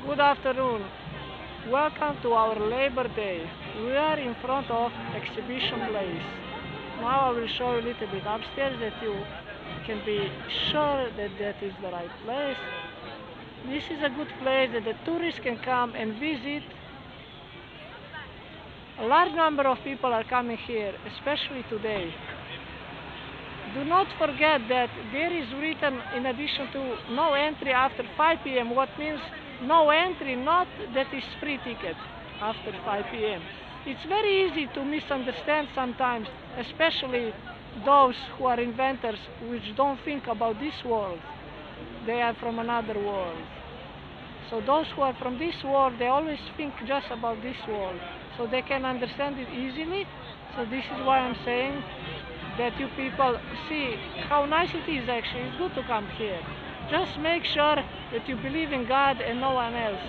Good afternoon. Welcome to our Labor Day. We are in front of exhibition place. Now I will show you a little bit upstairs that you can be sure that that is the right place. This is a good place that the tourists can come and visit. A large number of people are coming here, especially today. Do not forget that there is written, in addition to no entry after 5 p.m., what means no entry, not that is free ticket after 5 p.m. It's very easy to misunderstand sometimes, especially those who are inventors which don't think about this world. They are from another world. So those who are from this world, they always think just about this world. So they can understand it easily. So this is why I'm saying that you people see how nice it is actually. It's good to come here. Just make sure that you believe in God and no one else.